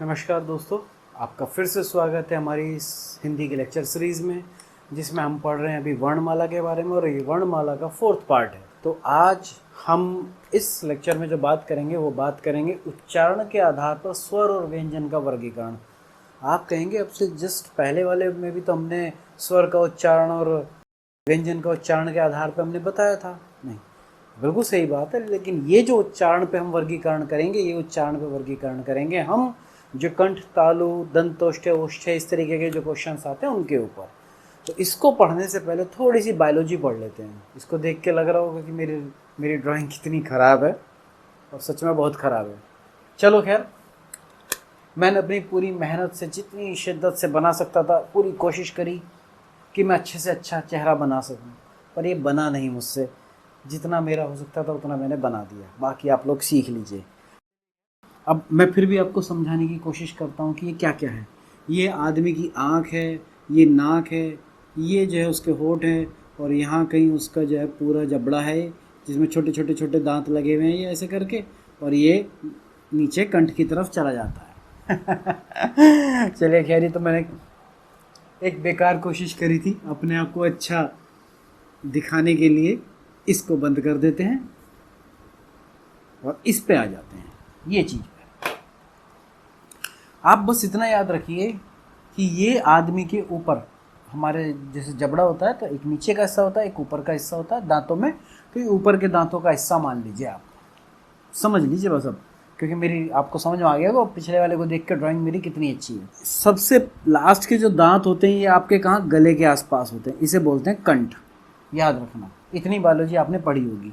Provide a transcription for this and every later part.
नमस्कार दोस्तों, आपका फिर से स्वागत है हमारी इस हिंदी की लेक्चर सीरीज़ में, जिसमें हम पढ़ रहे हैं अभी वर्णमाला के बारे में और ये वर्णमाला का 4th पार्ट है। तो आज हम इस लेक्चर में जो बात करेंगे वो बात करेंगे उच्चारण के आधार पर स्वर और व्यंजन का वर्गीकरण। आप कहेंगे अब से जस्ट पहले वाले में भी तो हमने स्वर का उच्चारण और व्यंजन का उच्चारण के आधार पर हमने बताया था। नहीं, बिल्कुल सही बात है, लेकिन ये जो उच्चारण पे हम वर्गीकरण करेंगे, ये उच्चारण पे वर्गीकरण करेंगे हम जो कंठ, तालु, दंतोष्ठ्य, ओष्ठ्य इस तरीके के जो क्वेश्चंस आते हैं उनके ऊपर। तो इसको पढ़ने से पहले थोड़ी सी बायोलॉजी पढ़ लेते हैं। इसको देख के लग रहा होगा कि मेरी ड्राइंग कितनी ख़राब है, और सच में बहुत ख़राब है। चलो खैर, मैंने अपनी पूरी मेहनत से जितनी शिद्दत से बना सकता था पूरी कोशिश करी कि मैं अच्छे से अच्छा चेहरा बना सकूं, पर ये बना नहीं मुझसे। जितना मेरा हो सकता था उतना मैंने बना दिया, बाकी आप लोग सीख लीजिए। अब मैं फिर भी आपको समझाने की कोशिश करता हूँ कि ये क्या क्या है। ये आदमी की आँख है, ये नाक है, ये जो है उसके होंठ है, और यहाँ कहीं उसका जो है पूरा जबड़ा है जिसमें छोटे छोटे छोटे दांत लगे हुए हैं, ये ऐसे करके, और ये नीचे कंठ की तरफ चला जाता है। चलिए खैर, ये तो मैंने एक बेकार कोशिश करी थी अपने आप को अच्छा दिखाने के लिए। इसको बंद कर देते हैं और इस पे आ जाते हैं, ये चीज़। आप बस इतना याद रखिए कि ये आदमी के ऊपर हमारे जैसे जबड़ा होता है तो एक नीचे का हिस्सा होता है, एक ऊपर का हिस्सा होता है दांतों में। तो ये ऊपर के दांतों का हिस्सा मान लीजिए, आप समझ लीजिए बस अब, क्योंकि मेरी आपको समझ में आ गया वो पिछले वाले को देख कर ड्राइंग मेरी कितनी अच्छी है। सबसे लास्ट के जो दांत होते हैं ये आपके कहाँ, गले के आसपास होते हैं, इसे बोलते हैं कंठ। याद रखना, इतनी बायोलॉजी आपने पढ़ी होगी।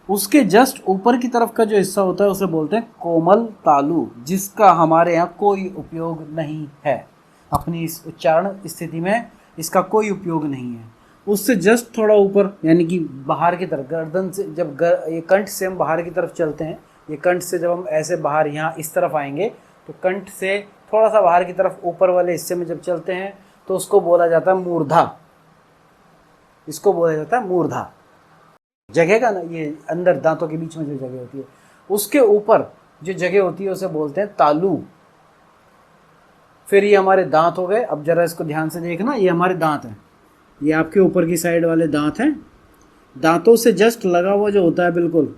उसके जस्ट ऊपर की तरफ का जो हिस्सा होता है उसे बोलते हैं कोमल तालु, जिसका हमारे यहाँ कोई उपयोग नहीं है। अपनी इस उच्चारण स्थिति में इसका कोई उपयोग नहीं है। उससे जस्ट थोड़ा ऊपर, यानी कि बाहर की तरफ, गर्दन से जब ये कंठ से हम बाहर की तरफ चलते हैं, ये कंठ से जब हम ऐसे बाहर यहाँ इस तरफ आएंगे तो कंठ से थोड़ा सा बाहर की तरफ ऊपर वाले हिस्से में जब चलते हैं तो उसको बोला जाता है मूर्धा। इसको बोला जाता है मूर्धा। जगह का ना, ये अंदर दांतों के बीच में जो जगह होती है उसके ऊपर जो जगह होती है उसे बोलते हैं तालु। फिर ये हमारे दांत हो गए। अब जरा इसको ध्यान से देखना, ये हमारे दांत हैं, ये आपके ऊपर की साइड वाले दांत हैं। दांतों से जस्ट लगा हुआ जो होता है बिल्कुल,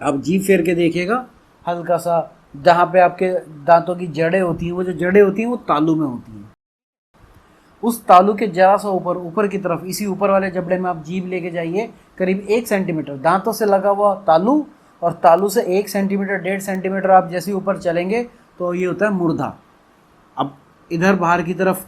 आप जीभ फेर के देखिएगा हल्का सा, जहाँ पे आपके दांतों की जड़ें होती हैं, वो जो जड़ें होती हैं वो तालु में होती हैं। उस तालु के जरा सा ऊपर की तरफ, इसी ऊपर वाले जबड़े में आप जीभ लेके जाइए, करीब 1 सेंटीमीटर दांतों से लगा हुआ तालु, और तालु से 1 सेंटीमीटर 1.5 सेंटीमीटर आप जैसे ऊपर चलेंगे तो ये होता है मूर्धा। अब इधर बाहर की तरफ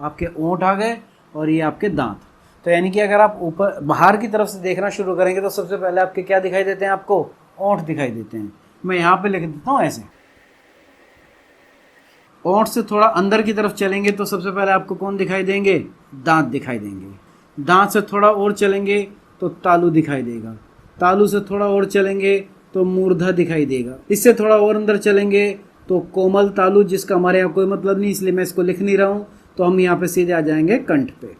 आपके ओंठ आ गए और ये आपके दांत। तो यानी कि अगर आप ऊपर बाहर की तरफ से देखना शुरू करेंगे तो सबसे पहले आपके क्या दिखाई देते हैं, आपको ओंठ दिखाई देते हैं। मैं यहाँ पे लिख देता हूँ ऐसे। ओंठ से थोड़ा अंदर की तरफ चलेंगे तो सबसे पहले आपको कौन दिखाई देंगे, दांत दिखाई देंगे। दांत से थोड़ा और चलेंगे तो तालु दिखाई देगा। तालु से थोड़ा और चलेंगे तो मूर्धा दिखाई देगा। इससे थोड़ा और अंदर चलेंगे तो कोमल तालु, जिसका हमारे यहाँ कोई मतलब नहीं इसलिए मैं इसको लिख नहीं रहा हूँ। तो हम यहाँ पे सीधे आ जाएंगे कंठ पे।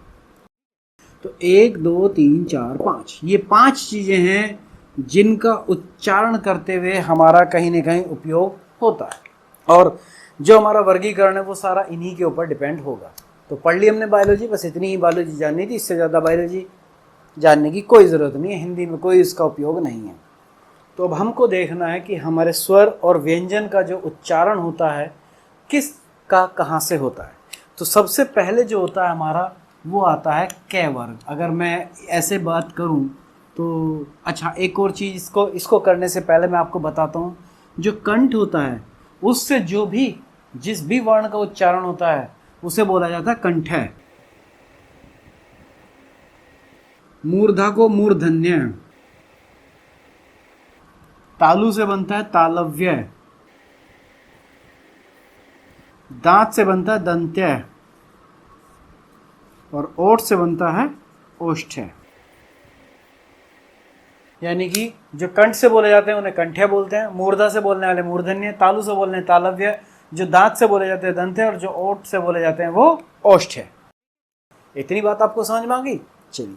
तो 1 2 3 4 5, ये 5 चीज़ें हैं जिनका उच्चारण करते हुए हमारा कहीं ना कहीं उपयोग होता है, और जो हमारा वर्गीकरण है वो सारा इन्हीं के ऊपर डिपेंड होगा। तो पढ़ ली हमने बायोलॉजी, बस इतनी ही बायोलॉजी जाननी थी, इससे ज़्यादा बायोलॉजी जानने की कोई ज़रूरत नहीं है। हिंदी में कोई इसका उपयोग नहीं है। तो अब हमको देखना है कि हमारे स्वर और व्यंजन का जो उच्चारण होता है किस का कहाँ से होता है। तो सबसे पहले जो होता है हमारा वो आता है कै वर्ग। अगर मैं ऐसे बात करूं तो अच्छा, एक और चीज़, इसको करने से पहले मैं आपको बताता हूं, जो कंठ होता है उससे जिस भी वर्ण का उच्चारण होता है उसे बोला जाता है कंठय। मूर्धा को मूर्धन्य। तालु से बनता है तालव्य। दांत से बनता है दंत्य, और ओठ से बनता है ओष्ठ्य। यानी कि जो कंठ से बोले जाते हैं उन्हें कंठ्य बोलते हैं, मूर्धा से बोलने वाले मूर्धन्य, तालु से बोलने तालव्य, जो दांत से बोले जाते हैं दंत्य, और जो ओठ से बोले जाते हैं वो ओष्ठ्य। इतनी बात आपको समझ में आ गई। चलिए,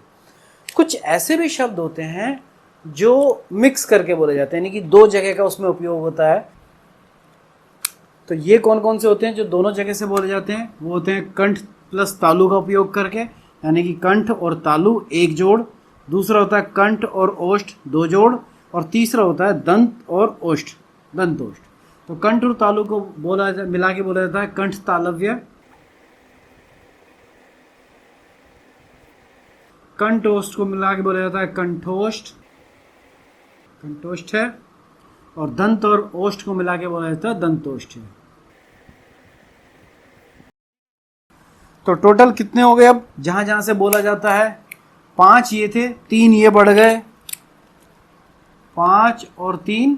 कुछ ऐसे भी शब्द होते हैं जो मिक्स करके बोले जाते हैं, यानी कि 2 जगह का उसमें उपयोग होता है। तो ये कौन कौन से होते हैं जो दोनों जगह से बोले जाते हैं? वो होते हैं कंठ प्लस तालु का उपयोग करके, यानी कि कंठ और तालु एक जोड़, दूसरा होता है कंठ और ओष्ठ दो जोड़, और तीसरा होता है दंत और ओष्ठ दंत ओष्ठ। तो कंठ और तालु को मिला के बोला जाता है कंठ तालव्य, कंठ ओष्ठ को मिला के बोला जाता है कंठोष्ठ, कंठोष्ठ है, और दंत और ओष्ठ को मिला के बोला जाता है दंतोष्ठ है। तो टोटल कितने हो गए? अब जहां जहां से बोला जाता है 5 ये थे, 3 ये बढ़ गए, 5 और 3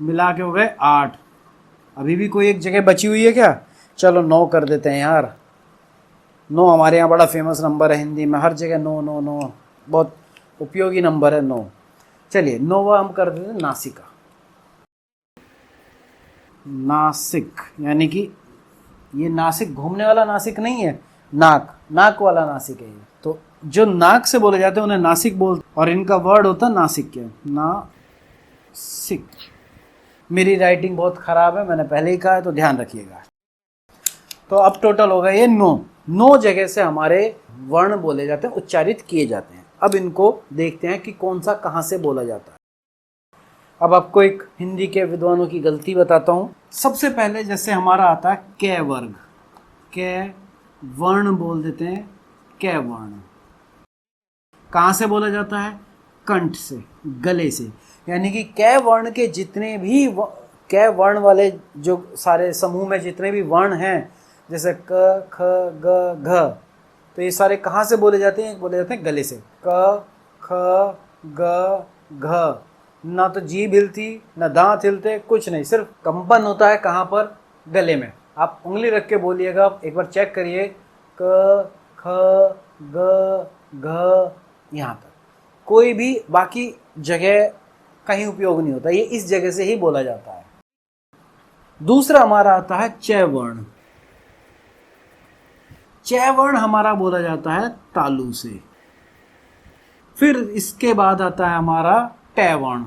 मिला के हो गए 8। अभी भी कोई एक जगह बची हुई है क्या? चलो 9 कर देते हैं यार। 9 हमारे यहाँ बड़ा फेमस नंबर है हिंदी में, हर जगह 9 9 9 बहुत उपयोगी नंबर है 9। चलिए 9वां हम कर देते हैं नासिका। नासिक यानी कि ये नासिक घूमने वाला नासिक नहीं है, नाक वाला नासिक है ये। तो जो नाक से बोले जाते हैं उन्हें नासिक बोलते, और इनका वर्ड होता है नासिक। क्या? नासिक। मेरी राइटिंग बहुत ख़राब है, मैंने पहले ही कहा है, तो ध्यान रखिएगा। तो अब टोटल हो गए ये 9 जगह से हमारे वर्ण बोले जाते हैं, उच्चारित किए जाते हैं। अब इनको देखते हैं कि कौन सा कहाँ से बोला जाता है। अब आपको एक हिंदी के विद्वानों की गलती बताता हूँ। सबसे पहले जैसे हमारा आता है कै वर्ग, कै वर्ण बोल देते हैं, कै वर्ण कहाँ से बोला जाता है? कंठ से, गले से। यानी कि कै वर्ण के जितने भी कै वर्ण वाले जो सारे समूह में जितने भी वर्ण हैं, जैसे क ख ग घ, तो ये सारे कहाँ से बोले जाते हैं? बोले जाते हैं गले से। क ख ग घ, ना तो जीभ हिलती ना दांत हिलते, कुछ नहीं, सिर्फ कंपन होता है। कहाँ पर? गले में। आप उंगली रख के बोलिएगा, एक बार चेक करिए, क ख ग घ, यहाँ तक। कोई भी बाकी जगह कहीं उपयोग नहीं होता, ये इस जगह से ही बोला जाता है। दूसरा हमारा आता है चै वर्ण। चै वर्ण हमारा बोला जाता है तालु से। फिर इसके बाद आता है हमारा टै वर्ण,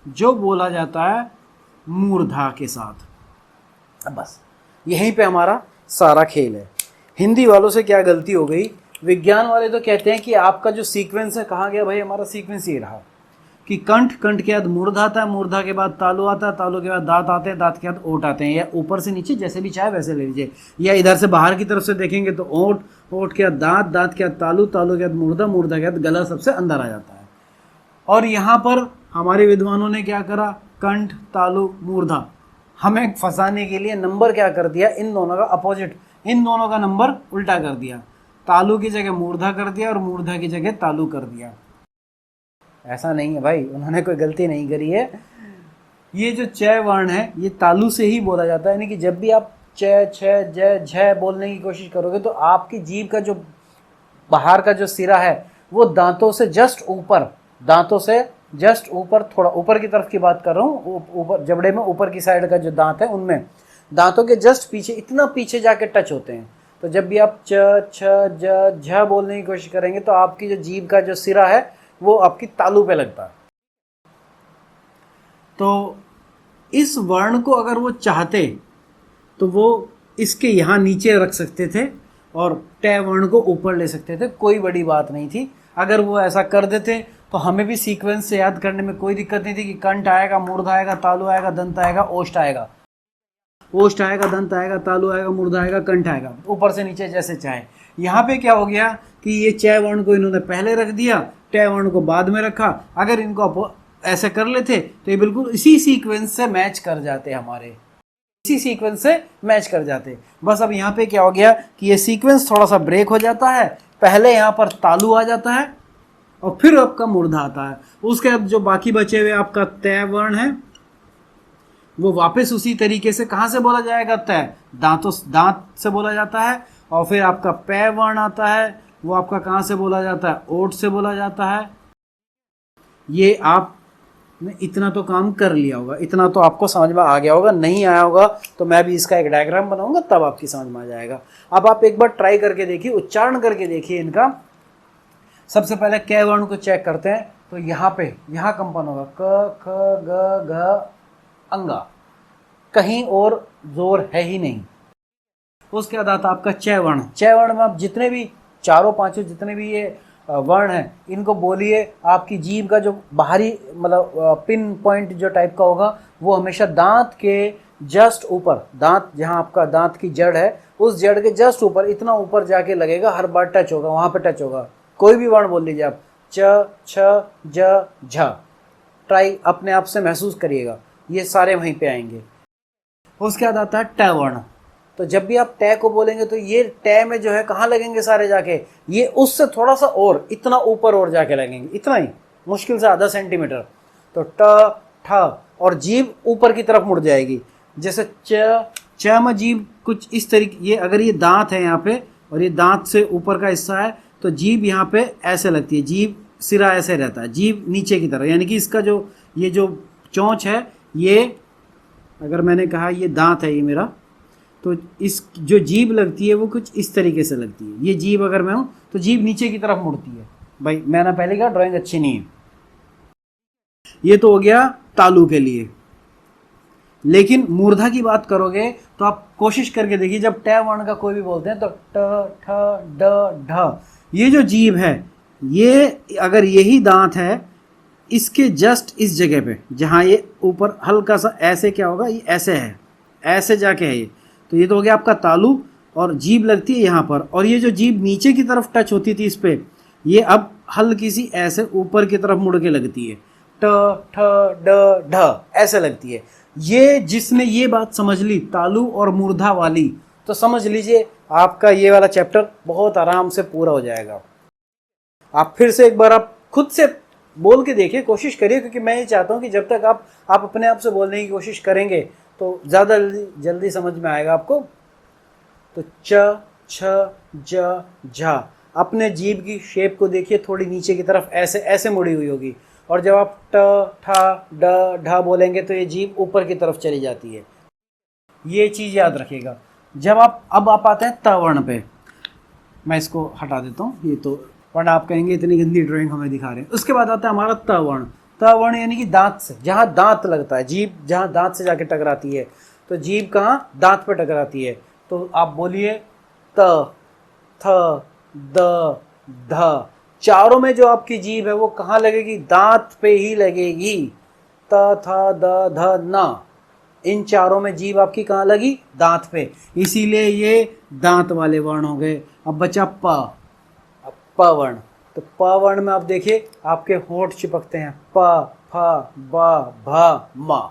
जो बोला जाता है मूर्धा के साथ। अब बस यहीं पे हमारा सारा खेल है। हिंदी वालों से क्या गलती हो गई? विज्ञान वाले तो कहते हैं कि आपका जो सीक्वेंस है, कहाँ गया भाई? हमारा सीक्वेंस ये रहा कि कंठ के बाद मूर्धा आता है, मूर्धा के बाद तालु आता है, तालु के बाद दांत आते हैं, दांत के बाद ओठ आते हैं, या ऊपर से नीचे जैसे भी चाहे वैसे ले लीजिए, या इधर से बाहर की तरफ से देखेंगे तो ओठ, ओठ के बाद दांत, दांत के बाद तालु, तालु के बाद मूर्धा, मूर्धा के बाद गला सबसे अंदर आ जाता है। और यहाँ पर हमारे विद्वानों ने क्या करा? कंठ, तालु, मूर्धा, हमें फंसाने के लिए नंबर क्या कर दिया? इन दोनों का अपोजिट, इन दोनों का नंबर उल्टा कर दिया। तालु की जगह मूर्धा कर दिया और मूर्धा की जगह तालु कर दिया। ऐसा नहीं है भाई, उन्होंने कोई गलती नहीं करी है। ये जो चै वर्ण है ये तालु से ही बोला जाता है। यानी कि जब भी आप चै, छ, ज, झ बोलने की कोशिश करोगे तो आपकी जीभ का जो बाहर का जो सिरा है वो दांतों से जस्ट ऊपर, दांतों से जस्ट ऊपर, थोड़ा ऊपर की तरफ की बात कर रहा हूँ, ऊपर जबड़े में ऊपर की साइड का जो दांत है उनमें, दांतों के जस्ट पीछे, इतना पीछे जाके टच होते हैं। तो जब भी आप च, छ, ज, झ बोलने की कोशिश करेंगे तो आपकी जो जीभ का जो सिरा है वो आपकी तालु पे लगता है। तो इस वर्ण को अगर वो चाहते तो वो इसके यहाँ नीचे रख सकते थे और टै वर्ण को ऊपर ले सकते थे, कोई बड़ी बात नहीं थी। अगर वो ऐसा कर देते तो हमें भी सीक्वेंस से याद करने में कोई दिक्कत नहीं थी कि कंठ आएगा, मूर्धा आएगा, तालु आएगा, दंत आएगा, ओष्ठ आएगा, ओष्ठ आएगा, दंत आएगा, तालु आएगा, मूर्धा आएगा, कंठ आएगा, ऊपर से नीचे जैसे चाहे। यहाँ पे क्या हो गया कि ये चै वर्ण को इन्होंने पहले रख दिया, टै वर्ण को बाद में रखा। अगर इनको ऐसे कर लेते तो ये बिल्कुल इसी सीक्वेंस से मैच कर जाते, हमारे इसी सीक्वेंस से मैच कर जाते। बस अब यहाँ पे क्या हो गया कि ये सीक्वेंस थोड़ा सा ब्रेक हो जाता है। पहले यहाँ पर तालु आ जाता है और फिर आपका मूर्धा आता है। उसके बाद जो बाकी बचे हुए आपका तै वर्ण है वो वापस उसी तरीके से कहाँ से बोला जाएगा? तै, दांत से बोला जाता है। और फिर आपका पै वर्ण आता है, वो आपका कहाँ से बोला जाता है? ओठ से बोला जाता है। ये आपने इतना तो काम कर लिया होगा, इतना तो आपको समझ में आ गया होगा। नहीं आया होगा तो मैं भी इसका एक डायग्राम बनाऊंगा, तब आपकी समझ में आ जाएगा। अब आप एक बार ट्राई करके देखिए, उच्चारण करके देखिए इनका। सबसे पहले क वर्ण को चेक करते हैं, तो यहाँ पे यहाँ कंपन होगा क ख ग घ अंगा, कहीं और जोर है ही नहीं। उसके बाद आता आपका च वर्ण। च वर्ण में आप जितने भी चारों पांचों जितने भी ये वर्ण हैं इनको बोलिए, आपकी जीभ का जो बाहरी मतलब पिन पॉइंट जो टाइप का होगा वो हमेशा दांत के जस्ट ऊपर, दांत जहाँ आपका दांत की जड़ है उस जड़ के जस्ट ऊपर, इतना ऊपर जाके लगेगा, हर बार टच होगा, वहाँ पे टच होगा। कोई भी वर्ण बोल लीजिए आप, च छ ज झ, ट्राई अपने आप से महसूस करिएगा, ये सारे वहीं पे आएंगे। उसके बाद आता है ट वर्ण। तो जब भी आप ट को बोलेंगे तो ये ट में जो है कहाँ लगेंगे सारे जाके, ये उससे थोड़ा सा और इतना ऊपर और जाके लगेंगे, इतना ही, मुश्किल से आधा सेंटीमीटर। तो ट ठ और जीभ ऊपर की तरफ मुड़ जाएगी। जैसे च में जीभ कुछ इस तरीके, ये अगर ये दांत है यहाँ पे और ये दांत से ऊपर का हिस्सा है तो जीभ यहाँ पे ऐसे लगती है, जीभ सिरा ऐसे रहता है, जीभ नीचे की तरफ, यानी कि इसका जो ये जो चोंच है, ये अगर मैंने कहा ये दांत है ये मेरा, तो इस जो जीभ लगती है वो कुछ इस तरीके से लगती है। ये जीभ अगर मैं हूँ तो जीभ नीचे की तरफ मुड़ती है। भाई मैंने पहले कहा ड्राइंग अच्छी नहीं है। ये तो हो गया तालु के लिए। लेकिन मूर्धा की बात करोगे तो आप कोशिश करके देखिए, जब ट वर्ण का कोई भी बोलते हैं तो ट ठ ड ढ, ये जो जीभ है ये अगर यही दांत है, इसके जस्ट इस जगह पे जहाँ ये ऊपर हल्का सा ऐसे क्या होगा, ये ऐसे है, ऐसे जाके है ये, तो ये तो हो गया आपका तालु, और जीभ लगती है यहाँ पर, और ये जो जीभ नीचे की तरफ टच होती थी इस पे, ये अब हल्की सी ऐसे ऊपर की तरफ मुड़ के लगती है, ट ठ ड ढ ऐसे लगती है। ये जिसने ये बात समझ ली तालु और मूर्धा वाली, तो समझ लीजिए आपका ये वाला चैप्टर बहुत आराम से पूरा हो जाएगा। आप फिर से एक बार आप खुद से बोल के देखिए, कोशिश करिए, क्योंकि मैं ये चाहता हूँ कि जब तक आप अपने आप से बोलने की कोशिश करेंगे तो ज़्यादा जल्दी समझ में आएगा आपको। तो च छ ज झ, अपने जीभ की शेप को देखिए, थोड़ी नीचे की तरफ ऐसे ऐसे मुड़ी हुई होगी, और जब आप ट ठ ड ढ बोलेंगे तो ये जीभ ऊपर की तरफ चली जाती है। ये चीज़ याद रखिएगा। जब अब आप आते हैं त वर्ण पे, मैं इसको हटा देता हूँ, ये तो वरना आप कहेंगे इतनी गंदी ड्राइंग हमें दिखा रहे हैं। उसके बाद आता है हमारा त वर्ण। त वर्ण यानी कि दांत से, जहाँ दांत लगता है, जीभ जहाँ दांत से जाके टकराती है, तो जीभ कहाँ, दांत पे टकराती है। तो आप बोलिए त थ द ध, चारों में जो आपकी जीभ है वो कहाँ लगेगी, दांत पे ही लगेगी। त थ द ध न, इन चारों में जीभ आपकी कहाँ लगी, दांत पे, इसीलिए ये दांत वाले वर्ण हो गए। अब बचा प, प वर्ण। तो प वर्ण में आप देखिए आपके होंठ चिपकते हैं, प फ ब भ म,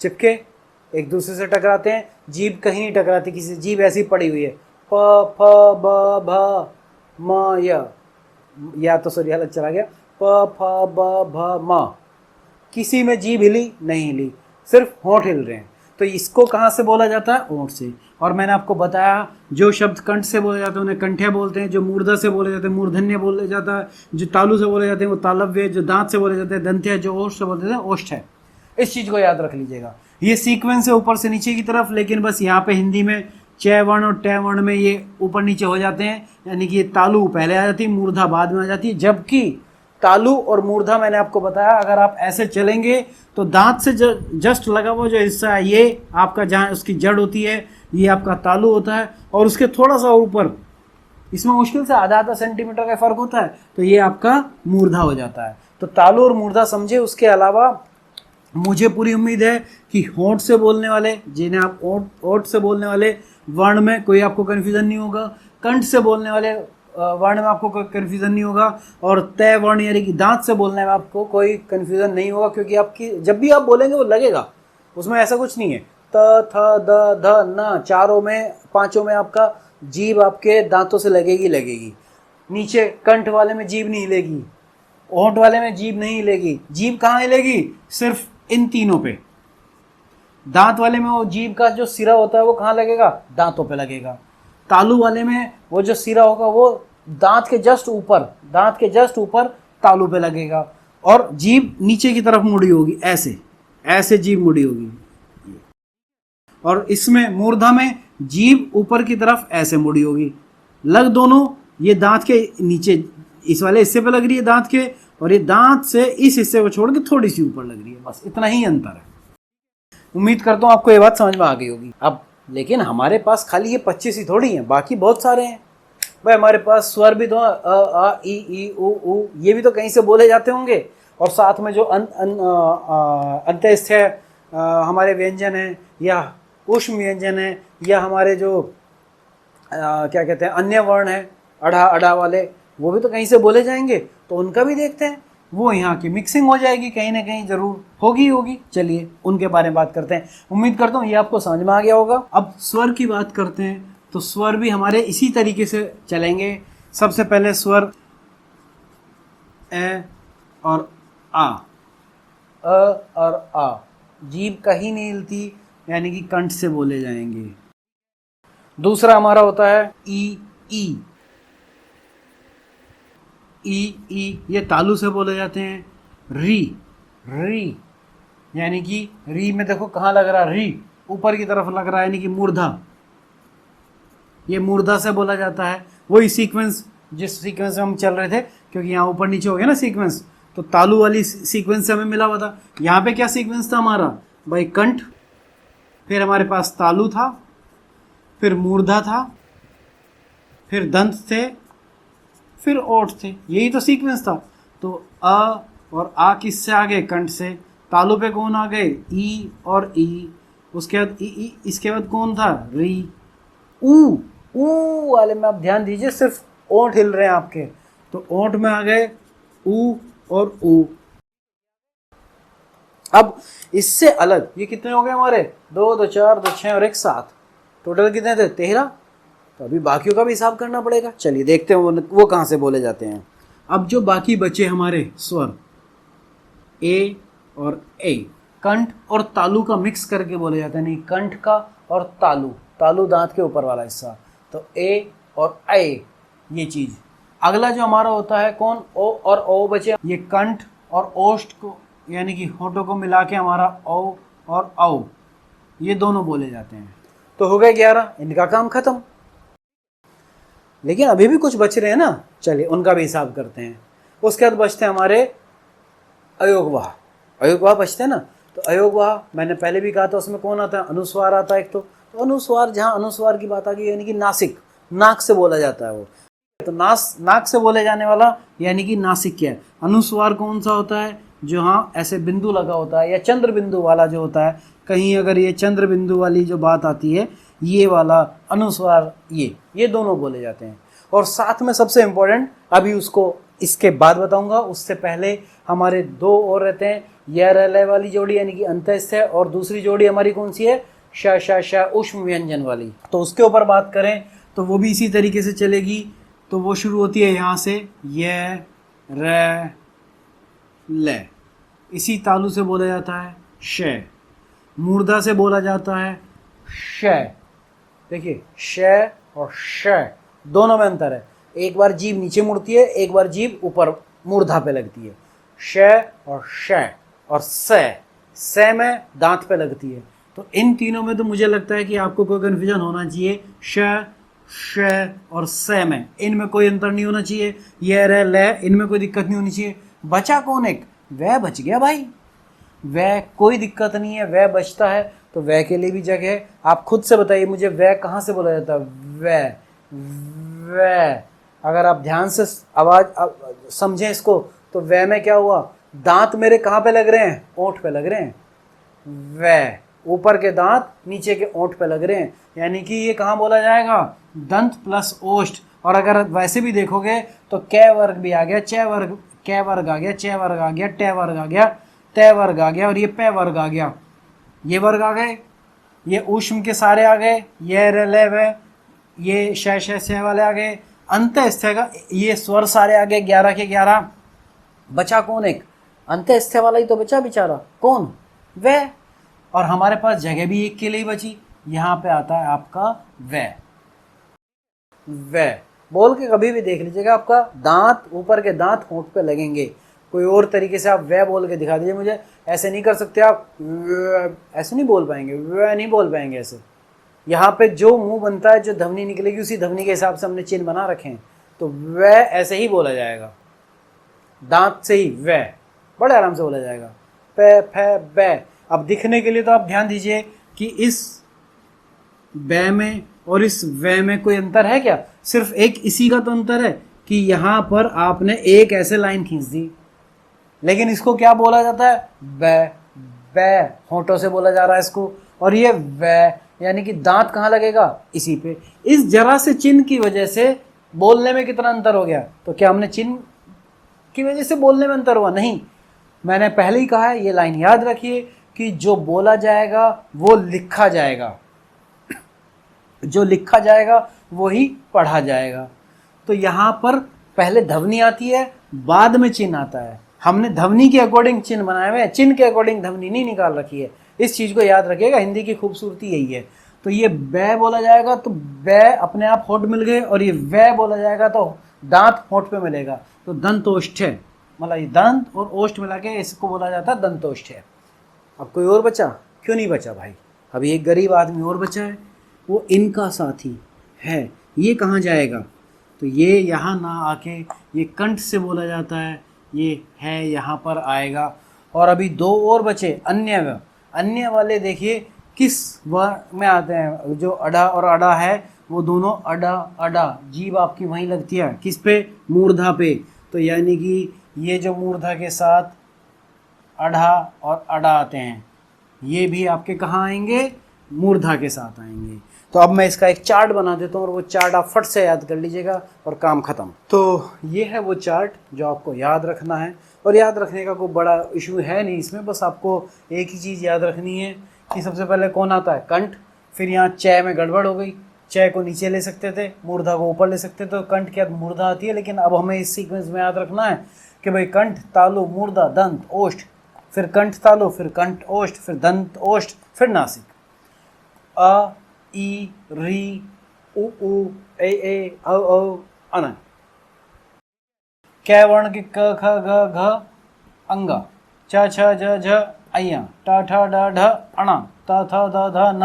चिपके एक दूसरे से टकराते हैं, जीभ कहीं नहीं टकराती किसी से, जीभ ऐसी पड़ी हुई है, प फ ब भ म य, या तो सॉरी अलग चला गया, प फ ब भ म, किसी में जीभ हिली नहीं हिली, सिर्फ होंठ हिल रहे हैं। तो इसको कहाँ से बोला जाता है, ओंठ से। और मैंने आपको बताया जो शब्द कंठ से बोले जाते हैं उन्हें कंठ्य बोलते हैं, जो मूर्धा से बोले जाते हैं मूर्धन्य बोले जाता है, जो तालु से बोले जाते हैं वो तालव्य, जो दांत से बोले जाते हैं दंत्य, जो ओष्ठ से बोले जाते हैं ओष्ठ है। इस चीज़ को याद रख लीजिएगा। ये सीक्वेंस है ऊपर से नीचे की तरफ, लेकिन बस यहाँ पे हिंदी में च वर्ण और ट वर्ण में ये ऊपर नीचे हो जाते हैं, यानी कि ये तालु पहले आ जाती है, मूर्धा बाद में आ जाती है। जबकि तालु और मूर्धा मैंने आपको बताया अगर आप ऐसे चलेंगे तो दांत से जस्ट लगा हुआ जो हिस्सा है ये आपका, जहाँ उसकी जड़ होती है, ये आपका तालु होता है, और उसके थोड़ा सा ऊपर, इसमें मुश्किल से आधा सेंटीमीटर का फर्क होता है, तो ये आपका मूर्धा हो जाता है। तो तालु और मूर्धा समझे। उसके अलावा मुझे पूरी उम्मीद है कि होंठ से बोलने वाले, जिन्हें आप ओठ से बोलने वाले वर्ण में कोई आपको कन्फ्यूजन नहीं होगा, कंठ से बोलने वाले वर्ण में आपको कोई कन्फ्यूजन नहीं होगा, और तय वर्ण यानी कि दांत से बोलने में आपको कोई कन्फ्यूजन नहीं होगा, क्योंकि आपकी जब भी आप बोलेंगे वो लगेगा, उसमें ऐसा कुछ नहीं है। त थ द ध न, चारों में पांचों में आपका जीभ आपके दांतों से लगेगी। नीचे कंठ वाले में जीभ नहीं हिलेगी, होंठ वाले में जीभ नहीं हिलेगी। जीभ कहाँ हिलेगी, सिर्फ इन तीनों पे। दांत वाले में वो जीभ का जो सिरा होता है वो कहाँ लगेगा, दांतों पे लगेगा। तालु वाले में वो जो सिरा होगा वो दांत के जस्ट ऊपर तालु पे लगेगा, और जीभ नीचे की तरफ मुड़ी होगी, ऐसे जीभ मुड़ी होगी। और इसमें मूर्धा में जीभ ऊपर की तरफ ऐसे मुड़ी होगी। लग दोनों ये दांत के नीचे इस वाले हिस्से पे लग रही है दांत के, और ये दांत से इस हिस्से को छोड़ के थोड़ी सी ऊपर लग रही है, बस इतना ही अंतर है। उम्मीद करता हूँ आपको ये बात समझ में आ गई होगी। अब लेकिन हमारे पास खाली ये 25 ही थोड़ी हैं, बाकी बहुत सारे हैं भाई। हमारे पास स्वर भी तो अ आ ई उ ये भी तो कहीं से बोले जाते होंगे, और साथ में जो अंत्यस्थ है हमारे व्यंजन हैं या ऊष्म व्यंजन है, या हमारे जो क्या कहते हैं अन्य वर्ण है अढ़ा अढ़ा वाले, वो भी तो कहीं से बोले जाएंगे, तो उनका भी देखते हैं। वो यहाँ की मिक्सिंग हो जाएगी कहीं ना कहीं, जरूर होगी। चलिए उनके बारे में बात करते हैं। उम्मीद करता हूँ ये आपको समझ में आ गया होगा। अब स्वर की बात करते हैं, तो स्वर भी हमारे इसी तरीके से चलेंगे। सबसे पहले स्वर ए और आ, और आ जीभ कहीं नहीं हिलती, यानी कि कंठ से बोले जाएंगे। दूसरा हमारा होता है ई ये तालु से बोले जाते हैं। री यानी कि री में देखो कहाँ लग रहा है, री ऊपर की तरफ लग रहा है, यानी कि मूर्धा, ये मूर्धा से बोला जाता है। वही सीक्वेंस जिस सीक्वेंस में हम चल रहे थे, क्योंकि यहाँ ऊपर नीचे हो गया ना सीक्वेंस, तो तालु वाली सीक्वेंस से हमें मिला हुआ था। यहाँ पे क्या सीक्वेंस था हमारा भाई, कंठ, फिर हमारे पास तालु था, फिर मूर्धा था, फिर दंत थे, फिर ओठ थे, यही तो सीक्वेंस था। तो अ और आ किससे आ गए, कंठ से। तालु पे कौन आ गए, ई और ई, उसके बाद ई, इसके बाद कौन था, री। ऊ वाले में आप ध्यान दीजिए, सिर्फ ओंठ हिल रहे हैं आपके, तो ओंठ में आ गए ऊ और ऊ। अब इससे अलग ये कितने हो गए हमारे, 2 2 4 2 6 और 1 7, टोटल कितने थे, 13। तो अभी बाकियों का भी हिसाब करना पड़ेगा। चलिए देखते हैं वो कहाँ से बोले जाते हैं। अब जो बाकी बचे हमारे स्वर ए और ए, कंठ और तालु का मिक्स करके बोले जाते हैं, नहीं कंठ का और तालु दांत के ऊपर वाला हिस्सा, तो ए और ए ये चीज़। अगला जो हमारा होता है कौन, ओ और ओ बचे, ये कंठ और ओष्ठ को यानी कि होठों को मिला के हमारा ओ और औ, ये दोनों बोले जाते हैं। तो हो गए 11, इनका काम खत्म। लेकिन अभी भी कुछ बच रहे हैं ना, चलिए उनका भी हिसाब करते हैं। उसके बाद बचते हैं हमारे अयोगवाह बचते हैं ना। तो अयोगवाह मैंने पहले भी कहा था, उसमें कौन आता है, अनुस्वार आता है एक। तो अनुस्वार, जहाँ अनुस्वार की बात आ गई, यानी कि नासिक, नाक से बोला जाता है वो, तो नाक से बोले जाने वाला यानी कि नासिक क्या है। अनुस्वार कौन सा होता है, जो हाँ ऐसे बिंदु लगा होता है, या चंद्र बिंदु वाला जो होता है, कहीं अगर ये चंद्र बिंदु वाली जो बात आती है, ये वाला अनुस्वार, ये दोनों बोले जाते हैं। और साथ में सबसे इम्पोर्टेंट, अभी उसको इसके बाद बताऊंगा, उससे पहले हमारे 2 और रहते हैं, यह रलय वाली जोड़ी यानी कि अंत्यस्थ है, और दूसरी जोड़ी हमारी कौन सी है, श ऊष्म व्यंजन वाली। तो उसके ऊपर बात करें तो वो भी इसी तरीके से चलेगी। तो वो शुरू होती है यहाँ से, य र ल, इसी तालु से बोला जाता है श। मूर्धा से बोला जाता है श। देखिए श और श दोनों में अंतर है, एक बार जीभ नीचे मुड़ती है, एक बार जीभ ऊपर मूर्धा पे लगती है। श और श और स में दांत पे लगती है। तो इन तीनों में तो मुझे लगता है कि आपको कोई कन्फ्यूजन होना चाहिए, श और स में, इनमें कोई अंतर नहीं होना चाहिए। ये रह ल, इनमें कोई दिक्कत नहीं होनी चाहिए। बचा कौन, एक वह बच गया भाई, वह कोई दिक्कत नहीं है, वह बचता है। तो वह के लिए भी जगह है। आप खुद से बताइए मुझे, वह कहाँ से बोला जाता है, वह। अगर आप ध्यान से आवाज समझें इसको, तो वह में क्या हुआ, दांत मेरे कहाँ पे लग रहे हैं, ओंठ पे लग रहे हैं। वह ऊपर के दांत नीचे के ओंठ पे लग रहे हैं, यानी कि ये कहाँ बोला जाएगा, दंत प्लस ओष्ठ। और अगर वैसे भी देखोगे तो कै वर्ग भी आ गया, कै वर्ग आ गया, च वर्ग आ गया, ट वर्ग आ गया, त वर्ग आ गया, और ये पै वर्ग आ गया। ये वर्ग आ गए, ये ऊष्म के सारे आ गए, ये रलय व, ये श वाले आ गए। अंत्यस्थ का ये स्वर सारे आ गए, 11 के 11। बचा कौन, एक अंत्यस्थ वाला ही तो बचा बेचारा, कौन, वह। और हमारे पास जगह भी एक के लिए बची, यहाँ पे आता है आपका वह। बोल के कभी भी देख लीजिएगा, आपका दांत, ऊपर के दांत होंठ पे लगेंगे। कोई और तरीके से आप वह बोल के दिखा दीजिए मुझे, ऐसे नहीं कर सकते आप, ऐसे नहीं बोल पाएंगे, वह नहीं बोल पाएंगे ऐसे। यहाँ पे जो मुंह बनता है, जो ध्वनि निकलेगी, उसी ध्वनि के हिसाब से हमने चिन्ह बना रखे हैं, तो वह ऐसे ही बोला जाएगा। दांत से ही वे, बड़े आराम से बोला जाएगा। पे फे बे। अब दिखने के लिए तो आप ध्यान दीजिए कि इस बे में और इस वे में कोई अंतर है क्या? सिर्फ एक इसी का तो अंतर है कि यहाँ पर आपने एक ऐसे लाइन खींच दी, लेकिन इसको क्या बोला जाता है? बे। बे होंठों से बोला जा रहा है इसको, और ये वे, यानी कि दांत कहाँ लगेगा? इसी पे। इस जरा से चिन्ह की वजह से बोलने में कितना अंतर हो गया? तो क्या हमने चिन्ह की वजह से बोलने में अंतर हुआ? नहीं, मैंने पहले ही कहा है, ये लाइन याद रखिए कि जो बोला जाएगा वो लिखा जाएगा, जो लिखा जाएगा वही पढ़ा जाएगा। तो यहाँ पर पहले ध्वनि आती है, बाद में चिन्ह आता है। हमने ध्वनि के अकॉर्डिंग चिन्ह बनाए हुए हैं, चिन्ह के अकॉर्डिंग ध्वनि नहीं निकाल रखी है। इस चीज़ को याद रखिएगा, हिंदी की खूबसूरती यही है। तो ये बै बोला जाएगा तो बै अपने आप होंठ मिल गए, और ये वे बोला जाएगा तो दांत होंठ पे मिलेगा, तो दंतोष्ठ है। मतलब ये दंत और ओष्ठ मिला के इसको बोला जाता है दंतोष्ठ है। अब कोई और बचा? क्यों नहीं बचा भाई? अभी एक गरीब आदमी और बचा है, वो इनका साथी है। ये कहाँ जाएगा? तो ये यहाँ ना आके ये कंठ से बोला जाता है, ये है यहाँ पर आएगा। और अभी दो और बचे अन्य। अन्य वाले देखिए किस वर्ण में आते हैं? जो अड़ा और अड़ा है वो दोनों अड़ा अड़ा, जीभ आपकी वहीं लगती है, किस पे? मूर्धा पे। तो यानी कि ये जो मूर्धा के साथ अड़ा और अड़ा आते हैं, ये भी आपके कहाँ आएंगे? मूर्धा के साथ आएंगे। तो अब मैं इसका एक चार्ट बना देता हूँ, और वो चार्ट आप फट से याद कर लीजिएगा और काम खत्म। तो ये है वो चार्ट जो आपको याद रखना है, और याद रखने का कोई बड़ा इशू है नहीं इसमें। बस आपको एक ही चीज़ याद रखनी है कि सबसे पहले कौन आता है? कंठ। फिर यहाँ च में गड़बड़ हो गई, च को नीचे ले सकते थे, मूर्धा को ऊपर ले सकते थे, तो कंठ के बाद मूर्धा आती है। लेकिन अब हमें इस सीक्वेंस में याद रखना है कि भाई कंठ, तालु, मूर्धा, दंत, ओष्ठ, फिर कंठ तालु, फिर कंठ ओष्ठ, फिर दंत ओष्ठ, फिर नासिक। अ ई री उ ए औ अन। कै वर्ण के क ख ग घ अंगा, च छ ज झ अय्या, ट ठ ड ढ अणा, त थ द ध न,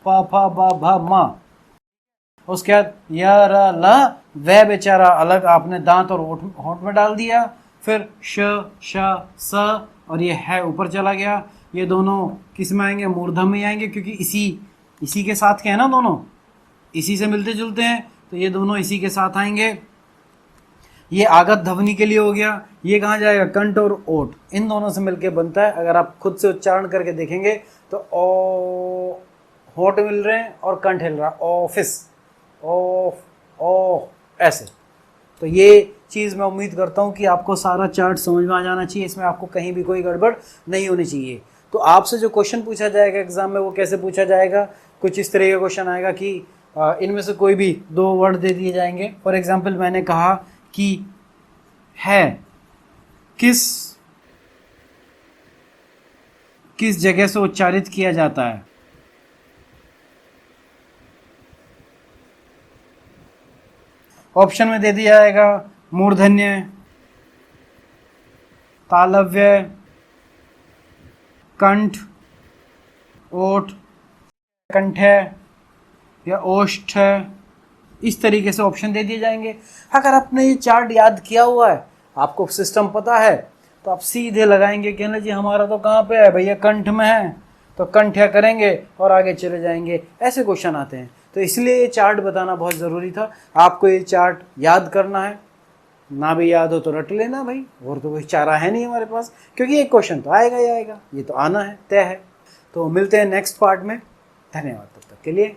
प फ ब भ म। उसके बाद य र ल, वह बेचारा अलग आपने दांत और होंठ में डाल दिया। फिर श श स, और ये है ऊपर चला गया। ये दोनों किस में आएंगे? मूर्धन में आएंगे, क्योंकि इसी के साथ के हैं ना, दोनों इसी से मिलते जुलते हैं, तो ये दोनों इसी के साथ आएंगे। ये आगत ध्वनि के लिए हो गया। ये कहाँ जाएगा? कंठ और ओठ, इन दोनों से मिलके बनता है। अगर आप खुद से उच्चारण करके देखेंगे तो ओ, होठ मिल रहे हैं और कंठ हिल रहा, ऑफिस, ओ ऐसे। तो ये चीज़ मैं उम्मीद करता हूँ कि आपको सारा चार्ट समझ में आ जाना चाहिए, इसमें आपको कहीं भी कोई गड़बड़ नहीं होनी चाहिए। तो आपसे जो क्वेश्चन पूछा जाएगा एग्जाम में, वो कैसे पूछा जाएगा? कुछ इस तरह का क्वेश्चन आएगा कि इनमें से कोई भी दो वर्ड दे दिए जाएंगे। फॉर एग्जाम्पल मैंने कहा कि है किस जगह से उच्चारित किया जाता है? ऑप्शन में दे दिया जाएगा मूर्धन्य, तालव्य, कंठ, ओठ, कंठ या ओष्ठ, इस तरीके से ऑप्शन दे दिए जाएंगे। अगर आपने ये चार्ट याद किया हुआ है, आपको सिस्टम पता है, तो आप सीधे लगाएंगे कि ना जी हमारा तो कहाँ पे है भैया? कंठ में है, तो कंठ्या करेंगे और आगे चले जाएंगे। ऐसे क्वेश्चन आते हैं, तो इसलिए ये चार्ट बताना बहुत ज़रूरी था। आपको ये चार्ट याद करना है, ना भी याद हो तो रट लेना भाई, और तो कोई चारा है नहीं हमारे पास, क्योंकि एक क्वेश्चन तो आएगा ही आएगा, ये तो आना है, तय है। तो मिलते हैं नेक्स्ट पार्ट में। धन्यवाद तब तक के लिए।